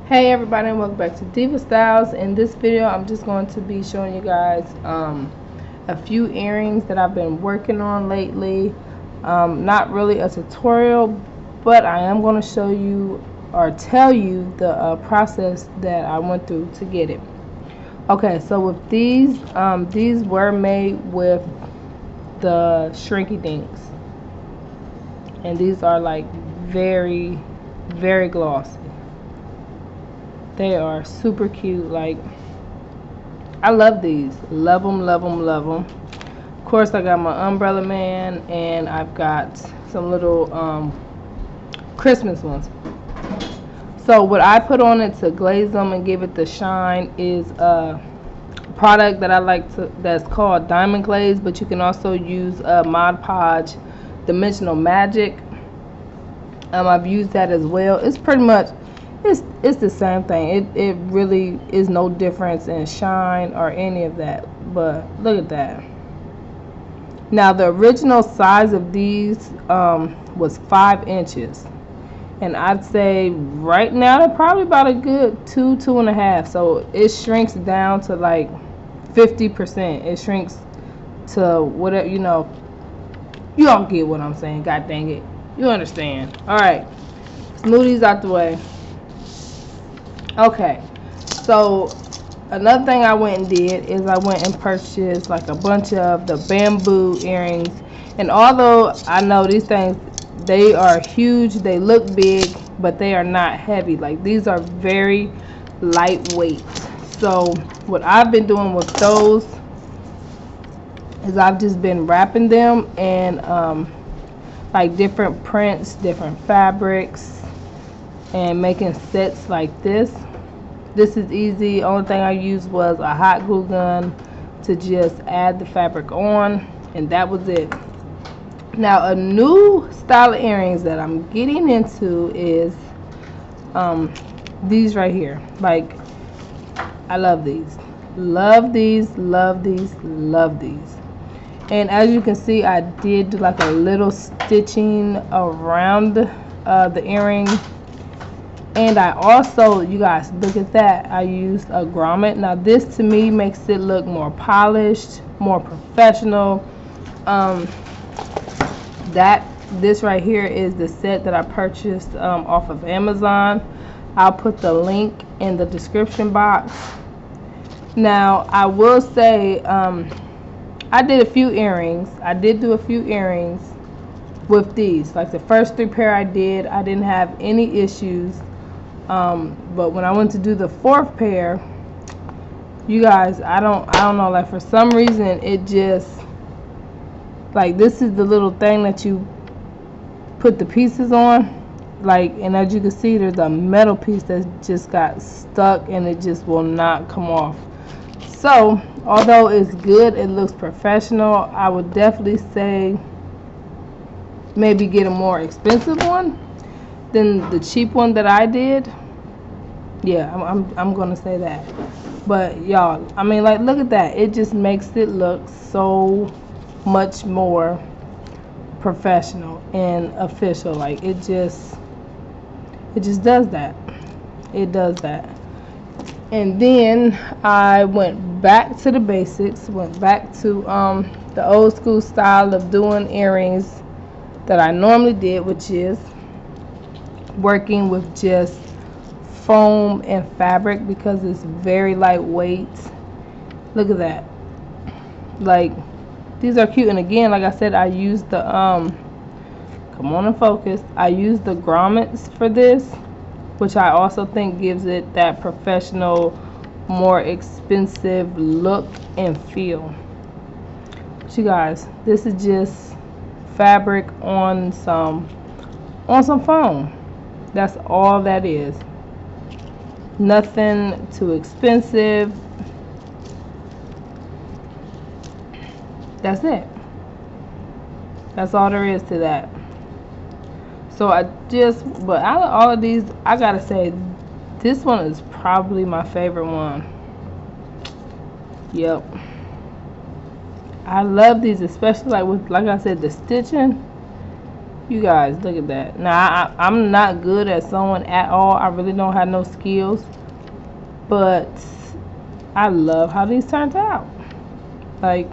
Hey everybody, and welcome back to Diva Styles. In this video I'm just going to be showing you guys a few earrings that I've been working on lately. Not really a tutorial, but I am going to show you or tell you the process that I went through to get it. Okay, so with these were made with the shrinky dinks, and these are like very glossy. They are super cute. Like, I love these. Love them, love them, love them. Of course, I got my umbrella man, and I've got some little Christmas ones. So what I put on it to glaze them and give it the shine is a product that I like to, that's called Diamond Glaze, but you can also use Mod Podge Dimensional Magic. I've used that as well. It's pretty much it's the same thing. It really is no difference in shine or any of that. But look at that. Now the original size of these was 5 inches, and I'd say right now they're probably about a good 2.5. So it shrinks down to like 50%. It shrinks to whatever, you know. You all get what I'm saying. God dang it, you understand. All right, smoothies out the way. Okay, so another thing I went and did is I went and purchased like a bunch of the bamboo earrings. And although I know these things, they are huge, they look big, but they are not heavy. Like, these are very lightweight. So what I've been doing with those is I've just been wrapping them in like different prints, different fabrics, and making sets like this. This is easy. Only thing I used was a hot glue gun to just add the fabric on, and that was it. Now a new style of earrings that I'm getting into is these right here. Like, I love these. Love these, love these, love these. And as you can see, I did do like a little stitching around the earring. And I also, you guys, look at that, I used a grommet. Now this to me makes it look more polished, more professional. This right here is the set that I purchased off of Amazon. I'll put the link in the description box. Now I will say, I did a few earrings. I did do a few earrings with these. Like the first 3 pair I didn't have any issues. But when I went to do the 4th pair, you guys, I don't know, like for some reason it just, like, this is the little thing that you put the pieces on, like, and as you can see there's a metal piece that just got stuck and it just will not come off. So although it's good, it looks professional, I would definitely say maybe get a more expensive one than the cheap one that I did. Yeah, I'm gonna say that. But y'all, I mean, like, look at that. It just makes it look so much more professional and official. Like, it just does that. It does that. And then I went back to the basics, went back to the old school style of doing earrings that I normally did, which is working with just foam and fabric because it's very lightweight. Look at that. Like, these are cute. And again, like I said, I used the come on and focus, I used the grommets for this, which I also think gives it that professional, more expensive look and feel. But you guys, this is just fabric on some foam. That's all that is. Nothing too expensive. That's it. That's all there is to that. So but out of all of these, I gotta say this one is probably my favorite one. Yep. I love these, especially like with, like I said, the stitching. You guys, look at that. Now, I'm not good at sewing at all. I really don't have no skills. But I love how these turned out. Like,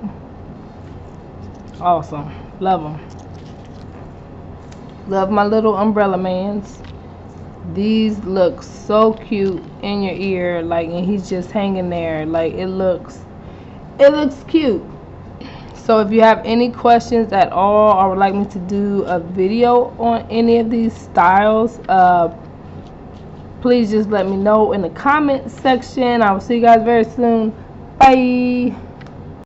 awesome. Love them. Love my little umbrella mans. These look so cute in your ear. Like, and he's just hanging there. Like, it looks cute. So if you have any questions at all or would like me to do a video on any of these styles, please just let me know in the comment section. I will see you guys very soon. Bye.